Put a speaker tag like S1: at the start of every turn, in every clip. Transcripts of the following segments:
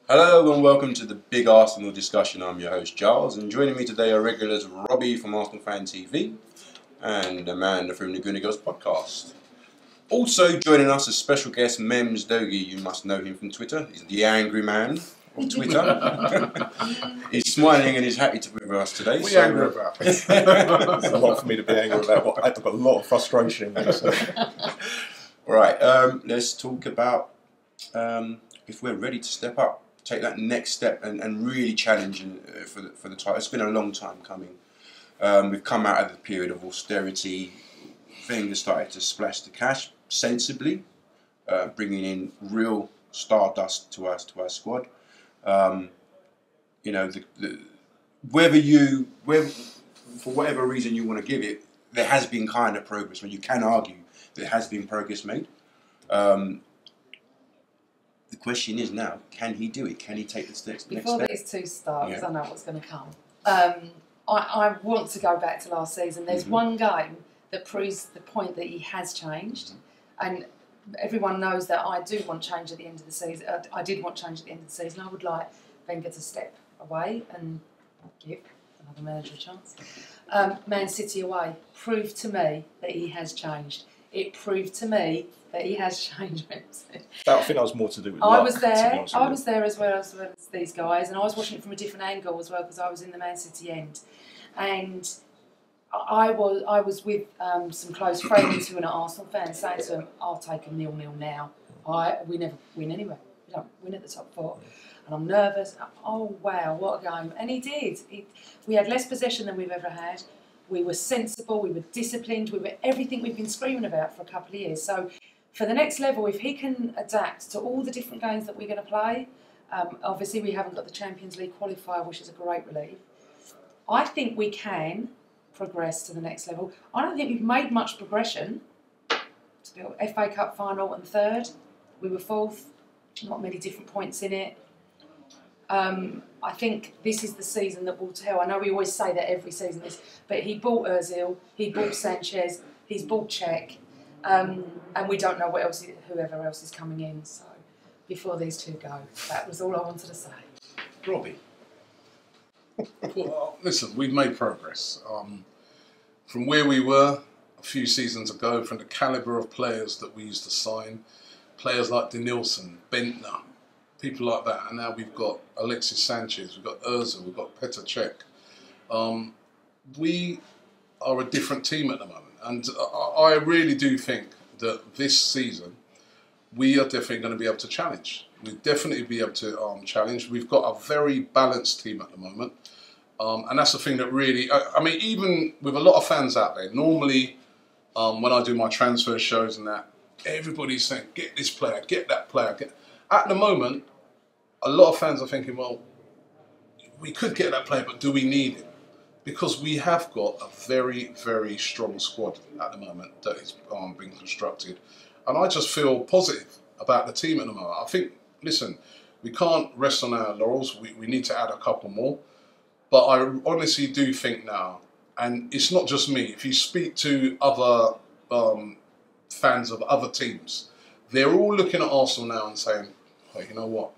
S1: Hello and welcome to the Big Arsenal discussion. I'm your host Giles, and joining me today are regulars Robbie from Arsenal Fan TV and Amanda from the Gooner Girls podcast. Also joining us as special guest Memz Dogie. You must know him from Twitter. He's the angry man of Twitter. He's smiling and he's happy to be with us today.
S2: What are you angry about? It's a lot for me to be angry about, but I've got a lot of frustration in me. So.
S1: Right, let's talk about if we're ready to step up. Take that next step and really challenge for the title. It's been a long time coming. We've come out of the period of austerity. Wenger started to splash the cash sensibly, bringing in real stardust to our squad. You know, whether for whatever reason you want to give it, there has been kind of progress. When you can argue there has been progress made. The question is now, can he do it? Can he take this next step?
S3: Before these two start, because I know what's going to come, I want to go back to last season. There's one game that proves the point that he has changed, and everyone knows that I do want change at the end of the season. I did want change at the end of the season. I would like Wenger to step away and give another manager a chance. Man City away proved to me that he has changed. It proved to me that he has changed.
S2: I think that was more to do with
S3: I
S2: luck,
S3: was there.
S2: I
S3: was there as well as these guys, and I was watching it from a different angle as well because I was in the Man City end, and I was with some close friends who are not Arsenal fans, saying to them, "I'll take a 0-0 now. We never win anyway. We don't win at the top four." And I'm nervous. Oh wow, what a game! And he did. We had less possession than we've ever had. We were sensible. We were disciplined. We were everything we've been screaming about for a couple of years. So for the next level, if he can adapt to all the different games that we're going to play, obviously we haven't got the Champions League qualifier, which is a great relief. I think we can progress to the next level. I don't think we've made much progression. FA Cup final and third. We were fourth. Not many different points in it. I think this is the season that will tell. I know we always say that every season is, but he bought Ozil, he bought Sanchez, he's bought Czech, and we don't know whoever else is coming in. So before these two go, that was all I wanted to say.
S1: Robbie.
S2: Well, listen, we've made progress. From where we were a few seasons ago, from the calibre of players that we used to sign, players like Denilson, Bentner, people like that, and now we've got Alexis Sanchez, we've got Ozil, we've got Petr Cech. We are a different team at the moment, and I really do think that this season we are definitely going to be able to challenge. We'll definitely be able to challenge. We've got a very balanced team at the moment, and that's the thing that really, I mean, even with a lot of fans out there, normally when I do my transfer shows and that, everybody's saying, get this player, get that player. At the moment, a lot of fans are thinking, well, we could get that player, but do we need him? Because we have got a very, very strong squad at the moment that is being constructed. And I just feel positive about the team at the moment. I think, listen, we can't rest on our laurels. We need to add a couple more. But I honestly do think now, and it's not just me, if you speak to other fans of other teams, they're all looking at Arsenal now and saying, oh, you know what?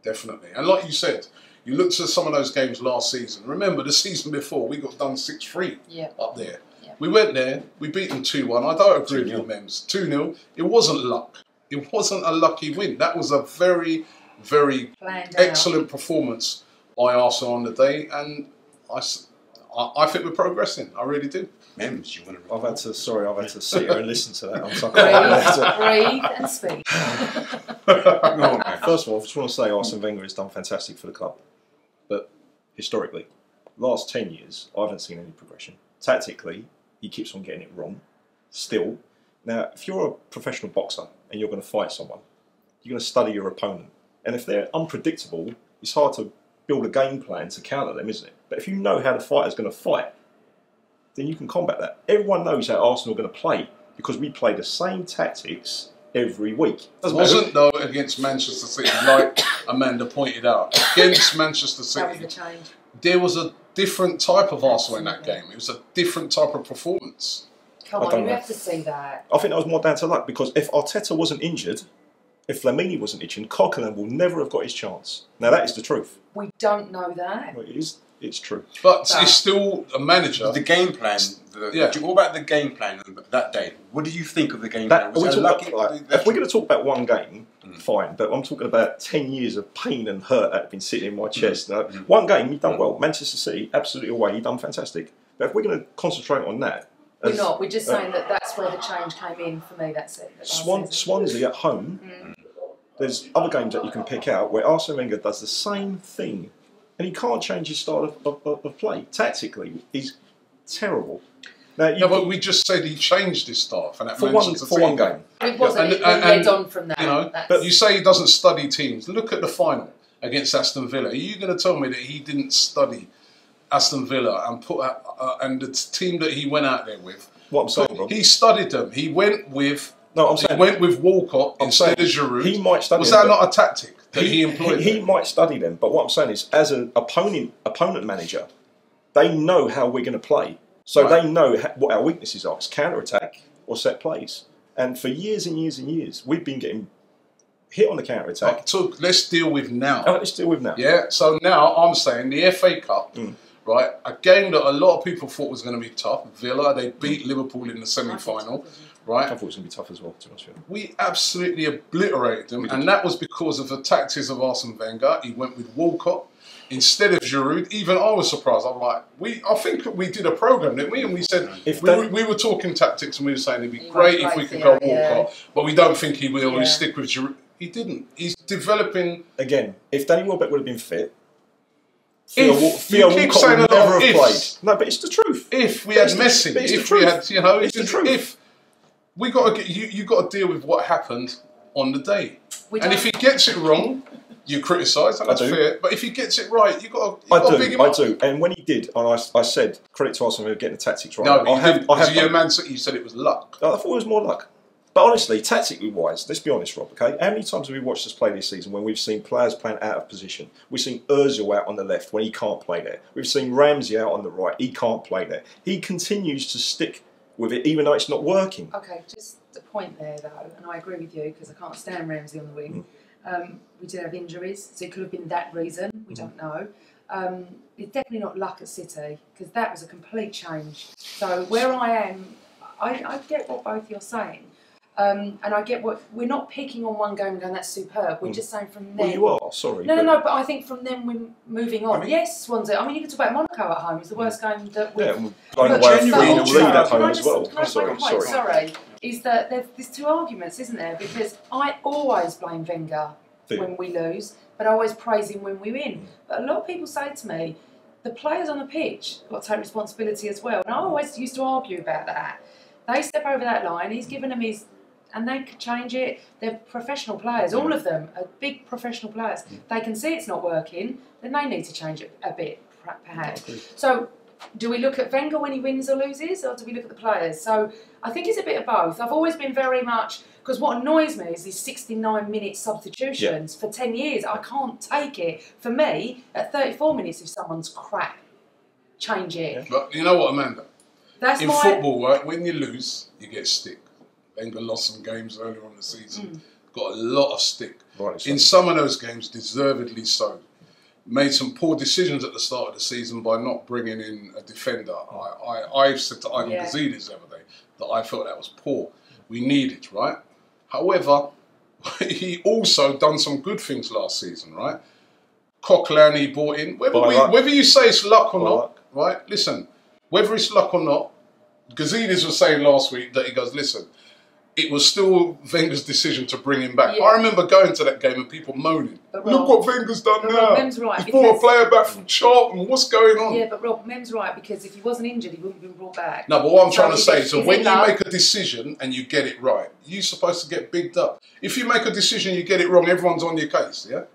S2: Definitely. And like you said, you looked at some of those games last season. Remember, the season before, we got done 6-3 up there. Yeah. We went there, we beat them 2-1. I don't agree with you, Memz. 2-0. It wasn't luck. It wasn't a lucky win. That was a very, very excellent performance by Arsenal on the day. And I think we're progressing. I really do.
S1: Memz, you want to?
S2: I've had to sit here and listen to that. I'm sorry.
S3: Breathe and speak.
S2: First of all, I just want to say Arsene Wenger has done fantastic for the club. But historically, last 10 years, I haven't seen any progression. Tactically, he keeps on getting it wrong. Still. Now, if you're a professional boxer and you're going to fight someone, you're going to study your opponent. And if they're unpredictable, it's hard to build a game plan to counter them, isn't it? But if you know how the fighter's going to fight, then you can combat that. Everyone knows how Arsenal are going to play because we play the same tactics every week.
S4: It wasn't, though, against Manchester City, like Amanda pointed out. Against Manchester City, there was a different type of Arsenal in that game. It was a different type of performance.
S3: Come on, you have to see that.
S2: I think that was more down to luck because if Arteta wasn't injured
S5: if Flamini wasn't itching, Coquelin will never have got his chance. Now that is the truth.
S3: We don't know that.
S5: Well, it's true.
S2: But it's still a manager.
S1: The game plan. What about the game plan that day? What did you think of the game plan? Was it lucky?
S5: If we're going to talk about one game, fine. But I'm talking about 10 years of pain and hurt that have been sitting in my chest. One game, you've done well. Manchester City, absolutely away, you've done fantastic. But if we're going to concentrate on that...
S3: We're not. We're just saying that that's where the change came in for me. That's it.
S5: Swansea at home, there's other games that you can pick out where Arsene Wenger does the same thing. And he can't change his style of play. Tactically, he's terrible. Now,
S2: but we just said he changed his style for that
S5: for one game.
S3: It wasn't. It led on from that.
S2: You know, but you say he doesn't study teams. Look at the final against Aston Villa. Are you going to tell me that he didn't study Aston Villa and put and the team that he went out there with?
S5: What I'm saying, Rob,
S2: he studied them. He went with.
S5: No, I'm saying
S2: he went with Walcott instead of Giroud.
S5: He might study.
S2: Was that not a tactic that he employed?
S5: He might study them, but what I'm saying is, as an opponent manager, they know how we're going to play. So they know what our weaknesses are. It's counter-attack or set plays. And for years and years and years, we've been getting hit on the counter-attack.
S2: So let's deal with now.
S5: Let's deal with now.
S2: Yeah, so now I'm saying the FA Cup, right, a game that a lot of people thought was going to be tough. Villa, they beat Liverpool in the semi-final, right?
S5: I thought it was going to be tough as well, to be honest with you.
S2: We absolutely obliterated them, and that was because of the tactics of Arsene Wenger. He went with Walcott instead of Giroud. Even I was surprised. I'm like, I think we did a programme, didn't we? And we said, we were talking tactics and we were saying it'd be great if we could go Walcott, but we don't think he will. We stick with Giroud. He didn't. He's developing.
S5: Again, if Danny Welbeck would have been fit,
S2: Theo Walcott would never have played.
S5: No, but it's the truth.
S2: If we had Messi, if we had, you know,
S5: it's the truth.
S2: If we got to get, you got to deal with what happened on the day. And if he gets it wrong, you criticise, and that's fair. But if he gets it right, you got to big him up.
S5: I do. And when he did, and I said credit to Arsene for getting the tactics right.
S2: No, you said it was luck.
S5: I thought it was more luck. But honestly, tactically wise, let's be honest, Rob, okay? How many times have we watched us play this season when we've seen players playing out of position? We've seen Ozil out on the left when he can't play there. We've seen Ramsey out on the right. He can't play there. He continues to stick with it even though it's not working.
S3: Okay, just the point there, though, and I agree with you because I can't stand Ramsey on the wing. We did have injuries, so it could have been that reason. We don't know. It's definitely not luck at City because that was a complete change. So where I am, I get what both you're saying. And I get what we're not picking on one game and going that's superb. We're just saying from them.
S5: Well, you are. Sorry.
S3: No. But I think from them we're moving on. I mean, yes, Swansea. I mean, you can talk about Monaco at home. It's the worst game that we've.
S5: Yeah, going away from being a lead at home as well.
S3: Sorry. Is that there's two arguments, isn't there? Because I always blame Wenger when we lose, but I always praise him when we win. But a lot of people say to me, the players on the pitch have got to take responsibility as well. And I always used to argue about that. They step over that line. He's given them his. And they could change it. They're professional players. All of them are big professional players. They can see it's not working. Then they need to change it a bit, perhaps. So, do we look at Wenger when he wins or loses, or do we look at the players? So, I think it's a bit of both. I've always been very much because what annoys me is these 69-minute substitutions for 10 years. I can't take it. For me, at 34 minutes, if someone's crap, change it.
S2: Yeah. But you know what, Amanda? In football, right, when you lose, you get stick. Wenger lost some games earlier on the season. Got a lot of stick. In some of those games, deservedly so. Made some poor decisions at the start of the season by not bringing in a defender. I've said to Ivan Gazidis the other day that I felt that was poor. We need it, right? However, he also done some good things last season, right? Coquelin he brought in. Whether you say it's luck or not, right? Listen, whether it's luck or not, Gazidis was saying last week that he goes, listen, it was still Wenger's decision to bring him back. I remember going to that game and people moaning. Look what Wenger's done now. He's brought a player back from Charlton. What's going on?
S3: Yeah, but Rob, Mem's right because if he wasn't injured, he wouldn't have been brought back.
S2: No, but what I'm trying to say is that when you make a decision and you get it right, you're supposed to get bigged up. If you make a decision and you get it wrong, everyone's on your case, yeah?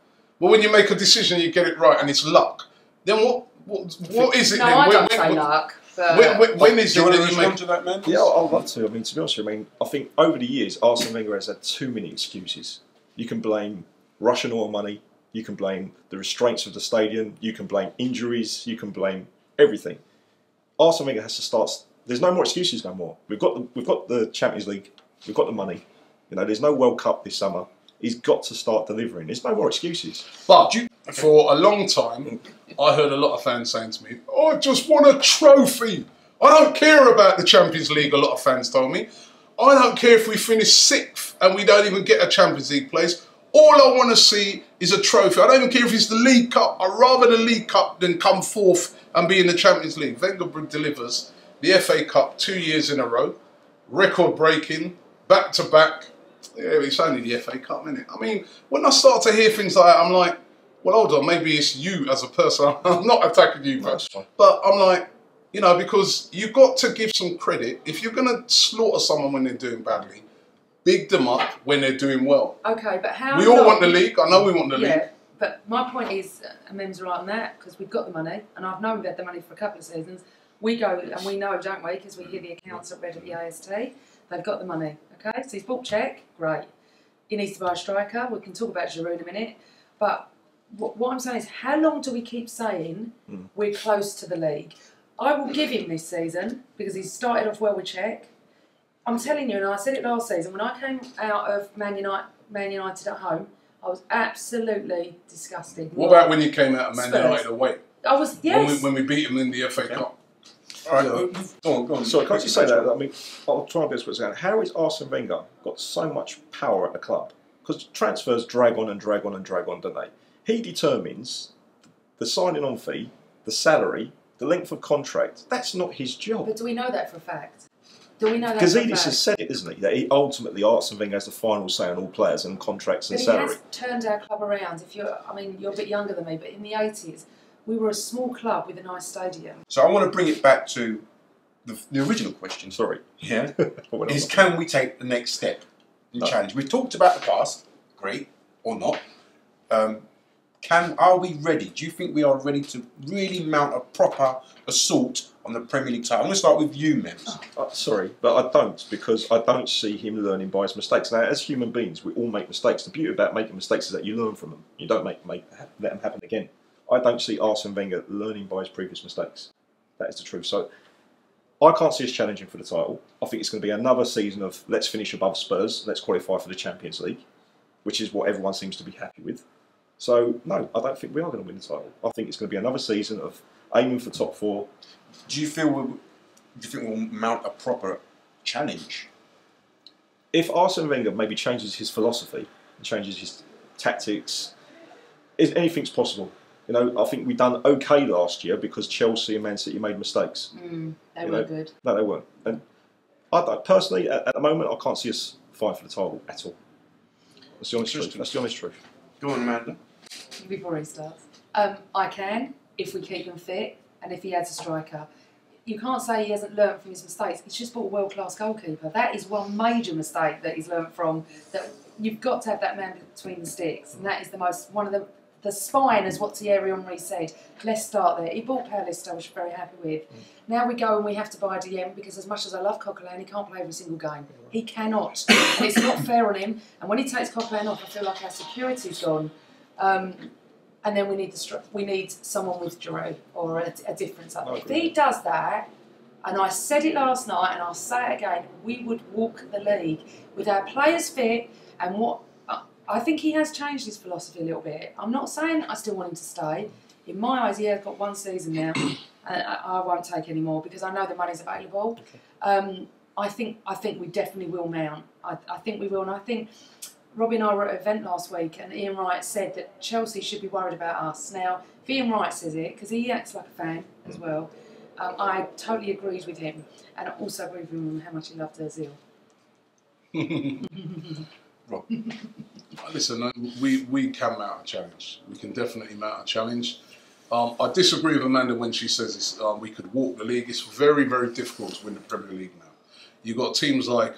S2: But when you make a decision and you get it right and it's luck, then what is it then?
S3: I don't say luck.
S2: When is it that you make
S1: to that, man?
S5: Yeah, I'd love to. I mean, to be honest with you, I think over the years, Arsene Wenger has had too many excuses. You can blame Russian oil money. You can blame the restraints of the stadium. You can blame injuries. You can blame everything. Arsene Wenger has to start. There's no more excuses no more. We've got the Champions League. We've got the money. You know, there's no World Cup this summer. He's got to start delivering. There's no more excuses.
S2: But for a long time, I heard a lot of fans saying to me, "I just want a trophy. I don't care about the Champions League," a lot of fans told me. "I don't care if we finish 6th and we don't even get a Champions League place. All I want to see is a trophy. I don't even care if it's the League Cup. I'd rather the League Cup than come 4th and be in the Champions League." Wenger delivers the FA Cup 2 years in a row, record-breaking, back-to-back. Yeah, it's only the FA Cup, isn't it? I mean, when I start to hear things like that, I'm like, well, hold on, maybe it's you as a person. I'm not attacking you, but I'm like, you know, because you've got to give some credit. If you're going to slaughter someone when they're doing badly, big them up when they're doing well.
S3: Okay, but how
S2: We all want the league. I know we want the league.
S3: Yeah, but my point is, Memz right on that, because we've got the money, and I've known we've had the money for a couple of seasons. We go, and we know, don't we, because we hear the accounts that read at the AST, they've got the money, okay? So he's bought check, great. He needs to buy a striker. We can talk about Giroud in a minute. But what I'm saying is, how long do we keep saying we're close to the league? I will give him this season, because he's started off well with check. I'm telling you, and I said it last season, when I came out of Man United at home, I was absolutely disgusted.
S2: What about when you came out of Man United away?
S3: I was, yes.
S2: When we beat them in the FA Cup.
S1: All right, go on.
S5: So can I just say that? I mean, I'll try and be as quick as I can. How has Arsene Wenger got so much power at the club? Because transfers drag on and drag on and drag on, don't they? He determines the signing on fee, the salary, the length of contract. That's not his job.
S3: But do we know that for a fact? Do we know that
S5: Gazidis has said it, isn't he? That he ultimately, Arsene Wenger has the final say on all players and contracts and salary.
S3: He has turned our club around. If you're, I mean, you're a bit younger than me, but in the 80s, we were a small club with a nice stadium.
S1: So I want to bring it back to the original question.
S5: Sorry.
S1: Yeah. Is can we take the next step and challenge? We've talked about the past, great or not. Are we ready? Do you think we are ready to really mount a proper assault on the Premier League title? I'm going to start with you, Memz.
S5: Sorry, but I don't, because I don't see him learning by his mistakes. Now, as human beings, we all make mistakes. The beauty about making mistakes is that you learn from them. You don't let them happen again. I don't see Arsene Wenger learning by his previous mistakes. That is the truth. So I can't see us challenging for the title. I think it's going to be another season of let's finish above Spurs, let's qualify for the Champions League, which is what everyone seems to be happy with. So, no, I don't think we are going to win the title. I think it's going to be another season of aiming for top 4.
S1: Do you think we'll mount a proper challenge?
S5: If Arsene Wenger maybe changes his philosophy and changes his tactics, anything's possible. You know, I think we done okay last year because Chelsea and Man City made mistakes.
S3: They were good.
S5: No, they weren't. And I personally, at the moment, I can't see us fighting for the title at all. That's the honest truth. That's the honest truth.
S1: Go on, Amanda.
S3: Before he starts. I can, if we keep him fit and if he adds a striker. You can't say he hasn't learnt from his mistakes. He's just bought a world-class goalkeeper. That is one major mistake that he's learnt from. That you've got to have that man between the sticks, and that is one of the spine, is what Thierry Henry said. Let's start there. He bought Paulista, which we're very happy with. Now we go and we have to buy a DM, because as much as I love Coquelin, he can't play every single game. He cannot. And it's not fair on him. And when he takes Coquelin off, I feel like our security's gone. And then we need someone with Giroud or a difference up. If he does that, and I said it last night and I'll say it again, we would walk the league with our players fit. And what I think he has changed his philosophy a little bit. I'm not saying I still want him to stay. In my eyes, he has got one season now, and I won't take any more because I know the money's available. Okay. I think we definitely will mount. I think we will, and I think Robbie and I were at an event last week, and Ian Wright said that Chelsea should be worried about us. Now, if Ian Wright says it, because he acts like a fan as well, I totally agreed with him, and I also agreed with him on how much he loved Ozil.
S1: Rob.
S2: Listen, we can mount a challenge. We can definitely mount a challenge. I disagree with Amanda when she says we could walk the league. It's very, very difficult to win the Premier League now. You've got teams like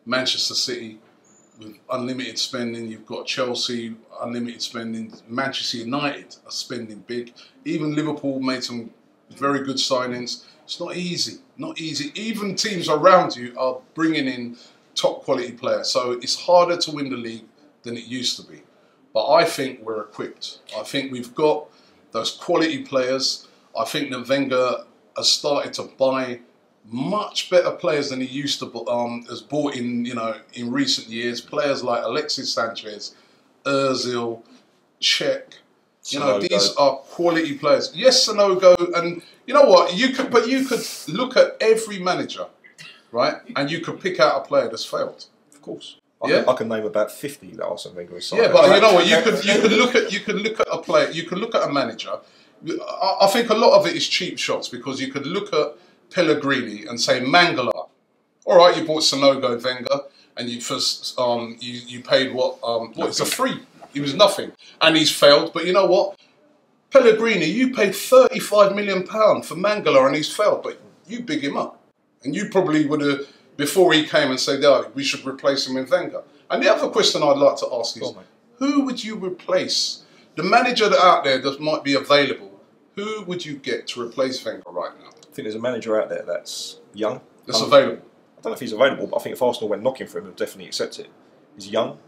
S2: Manchester City with unlimited spending. You've got Chelsea, unlimited spending. Manchester United are spending big. Even Liverpool made some very good signings. It's not easy. Not easy. Even teams around you are bringing in top quality players. So it's harder to win the league than it used to be. But I think we're equipped. I think we've got those quality players. I think that Wenger has started to buy much better players than he used to has brought in, you know, in recent years. Players like Alexis Sanchez, Ozil, Czech. You know, these are quality players. Yes, Sanogo, and you know what? You could look at every manager, right? And you could pick out a player that's failed.
S5: Of course.
S2: Yeah?
S5: I can name about 50 that Arsene Wenger has signed.
S2: Yeah, but you know what? You could look at a player. You could look at a manager. I think a lot of it is cheap shots because you could look at Pellegrini and say Mangala. All right, you bought Sanogo, Wenger, and you first you paid what it's a free. He was nothing, and he's failed. But you know what, Pellegrini, you paid £35 million for Mangala, and he's failed. But you big him up, and you probably would have before he came and said, "Oh, we should replace him with Wenger." And the other question I'd like to ask is, who would you replace? The manager that out there that might be available, who would you get to replace Wenger right now?
S5: I think there's a manager out there that's young.
S2: That's available.
S5: I don't know if he's available, but I think if Arsenal went knocking for him, he'll definitely accept it. He's young.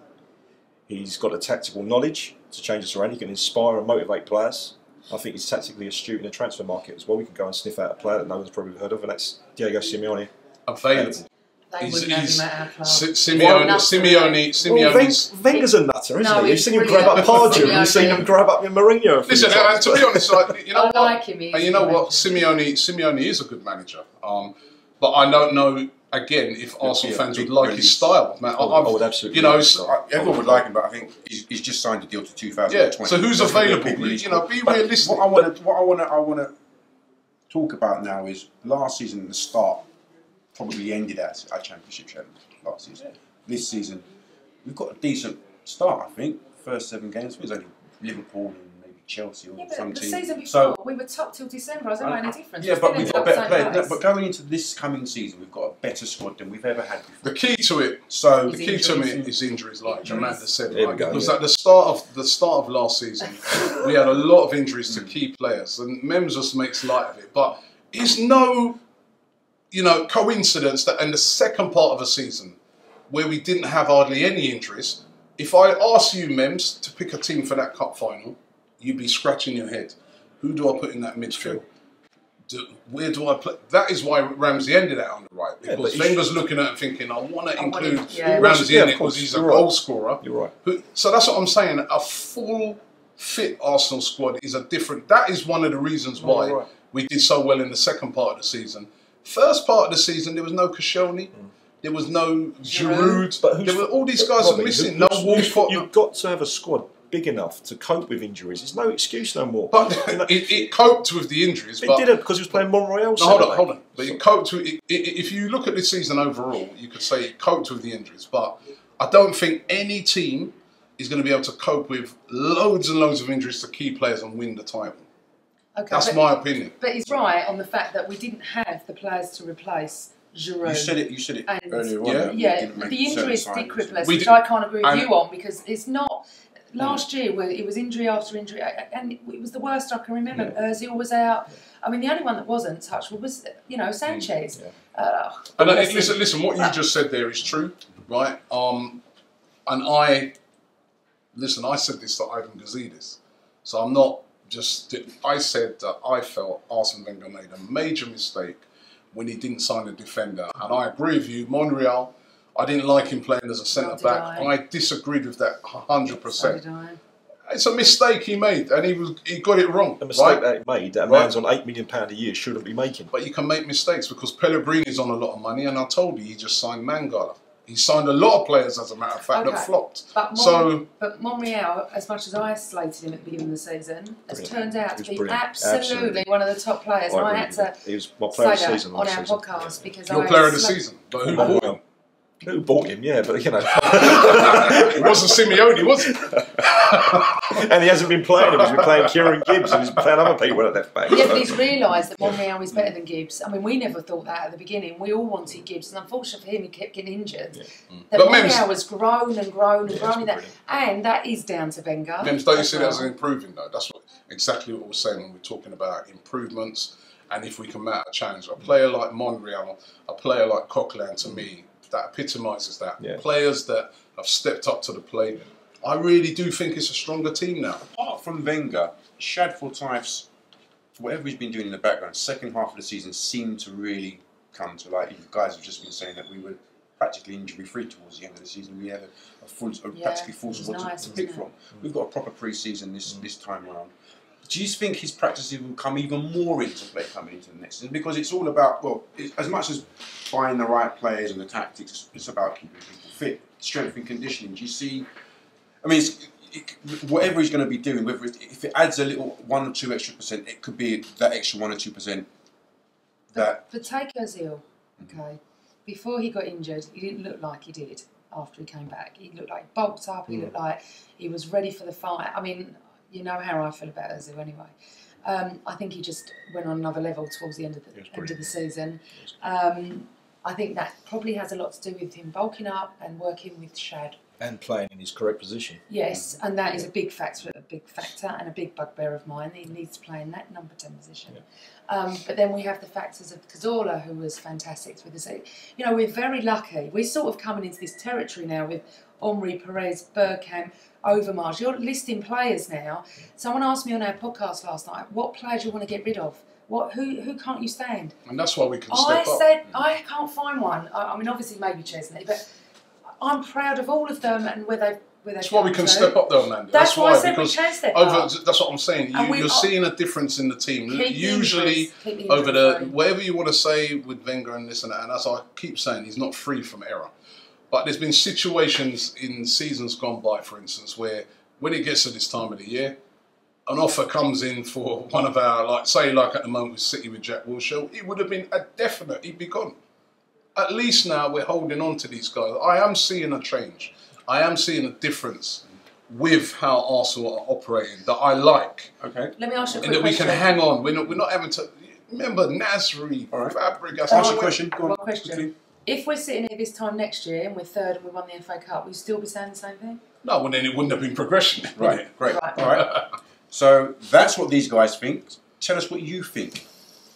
S5: He's got the tactical knowledge to change us around. He can inspire and motivate players. I think he's tactically astute in the transfer market as well. We can go and sniff out a player that no one's probably heard of, and that's Diego Simeone.
S2: Available.
S3: They wouldn't have him at our club.
S2: Simeone's...
S5: Wenger's a nutter, isn't
S3: No,
S5: he? You've seen him
S3: brilliant.
S5: grab up Pardew, and you've seen him grab up Mourinho.
S2: Listen, and to be honest, like, you know
S3: I like him.
S2: and you know what? Simeone is a good manager. But I don't know, again, if Arsenal fans would like his style. Man,
S5: I would absolutely.
S2: You know,
S1: everyone would like him, but I think he's just signed a deal to 2020.
S2: Yeah. So who's available? You know, be realistic.
S1: What I want to talk about now is last season, the start probably ended as our Championship challenge last season. This season, we've got a decent start. I think first 7 games it was only Liverpool and maybe Chelsea or some
S3: the
S1: team.
S3: season before, we were top till December. I don't know any difference.
S1: Yeah, but we've got better players. But going into this coming season, we've got a better squad than we've ever had before.
S2: The key to it, is injuries, like Amanda said, right? Because at the start of last season, we had a lot of injuries to key players, and Memz just makes light of it. But it's no, you know, coincidence that in the second part of the season, where we didn't have hardly any injuries, if I ask you, Memz, to pick a team for that cup final, you'd be scratching your head. Who do I put in that midfield? Where do I play? That is why Ramsey ended out on the right. Because Wenger's looking at it thinking, I want to include Ramsey in it because he's a goal scorer.
S5: You're right.
S2: So that's what I'm saying. A full fit Arsenal squad is a different... That is one of the reasons why we did so well in the second part of the season. First part of the season, there was no Koscielny. There was no Giroud. But there were all these guys are missing. No Walcott.
S5: You've got to have a squad big enough to cope with injuries. There's no excuse no more.
S2: But it coped with the injuries.
S5: It didn't because he was playing Monreal.
S2: No, hold on. But it coped with if you look at this season overall, you could say it coped with the injuries. But I don't think any team is going to be able to cope with loads and loads of injuries to key players and win the title. Okay, that's my opinion.
S3: But he's right on the fact that we didn't have the players to replace Giroud.
S1: You said it earlier on.
S3: Yeah, the injuries did cripple us, which I can't agree with you on because it's not. Last year, it was injury after injury, and it was the worst I can remember. Ozil was out. I mean, the only one that wasn't touched was, Sanchez.
S2: And listen, what you just said there is true, right? And I said this to Ivan Gazidis, so I'm not just. I said that I felt Arsene Wenger made a major mistake when he didn't sign a defender, and I agree with you, Monreal. I didn't like him playing as a centre-back. I disagreed with that 100%.
S3: So did I.
S2: It's a mistake he made, and he got it wrong.
S5: A mistake that he made, that a man's on £8 million a year shouldn't be making.
S2: But you can make mistakes because Pellegrini's on a lot of money, and I told you, he just signed Mangala. He signed a lot of players, as a matter of fact, that flopped.
S3: But Monreal, as much as I slated him at the beginning of the season, has turned out to be absolutely one of the top players. And I had to say that on our podcast because
S2: your player of the season. But who bought him?
S5: Who bought him? Yeah, but
S2: it wasn't Simeone, was it?
S5: And he hasn't been playing him. He's been playing Kieran Gibbs and he's been playing other people at left back.
S3: Yeah, but he's realised that Monreal is better than Gibbs. I mean, we never thought that at the beginning. We all wanted Gibbs, and unfortunately for him, he kept getting injured. Yeah. That Monreal has grown and grown and grown in that, and that is down to Wenger.
S2: Memz, don't you see that as an improving though? That's exactly what we're saying when we're talking about improvements, and if we can mount a challenge. A player like Monreal, a player like Coquelin, to me, that epitomises that. Yeah. Players that have stepped up to the plate. I really do think it's a stronger team now.
S1: Apart from Wenger, Shad Forsyth's, whatever he's been doing in the background, second half of the season seemed to really come to light. You guys have just been saying that we were practically injury-free towards the end of the season. We had practically full squad to pick from. We've got a proper pre-season this time around. Do you think his practices will come even more into play coming into the next season? Because it's all about, well, as much as buying the right players and the tactics, it's about keeping people fit, strength and conditioning. Do you see, I mean, whatever he's going to be doing, whether if it adds a little 1 or 2 extra percent, it could be that extra 1 or 2%. But
S3: take Ozil, okay, before he got injured, he didn't look like he did after he came back. He looked like bulked up, he looked like he was ready for the fight. I mean, you know how I feel about Ozil anyway. I think he just went on another level towards the end of the season. I think that probably has a lot to do with him bulking up and working with Shad.
S5: And playing in his correct position.
S3: Yes, and that is a big factor and a big bugbear of mine. He needs to play in that number 10 position. Yeah. But then we have the factors of Cazorla, who was fantastic with us. You know, we're very lucky. We're sort of coming into this territory now with Omri, Perez, Bergkamp, Overmars. You're listing players now. Someone asked me on our podcast last night, what players you want to get rid of? Who can't you stand?
S2: And that's why we can step up.
S3: I said, I can't find one. I mean, obviously maybe Chesney, but I'm proud of all of them and where they.
S2: That's why we can step up though, Amanda.
S3: That's why I said we can step up.
S2: That's what I'm saying. You're seeing a difference in the team. Usually, over whatever you want to say with Wenger and this and that, and as I keep saying, he's not free from error. But there's been situations in seasons gone by, for instance, where when it gets to this time of the year, an offer comes in for one of our, like at the moment with City with Jack Wilshere, it would have been a definite, he'd be gone. At least now we're holding on to these guys. I am seeing a change. I am seeing a difference with how Arsenal are operating that I like.
S1: Okay.
S3: Let me ask you a quick question.
S2: And that we can hang on. We're not having to, remember Nasri, Fabregas.
S1: Ask your question. Go on.
S3: One question. If we're sitting here this time next year and we're third and we won the FA Cup, will you still be saying the same thing?
S2: No, well then it wouldn't have been progression.
S1: Right, great. Right. All right. So that's what these guys think. Tell us what you think.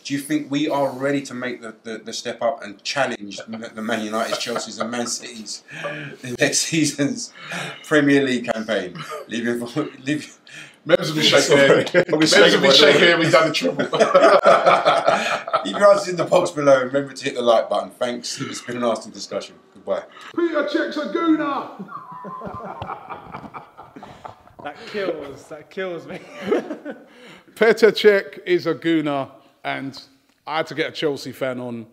S1: Do you think we are ready to make the step up and challenge the Man United, Chelsea's and Man City's next season's Premier League campaign?
S2: Memz will be shaking here. Memz will be shaking here. We've done the triple.
S1: Leave your answers in the box below and remember to hit the like button. Thanks. It's been an nasty discussion. Goodbye.
S4: Peter Cech's a gooner.
S6: That kills me.
S4: Petr Cech is a gooner, and I had to get a Chelsea fan on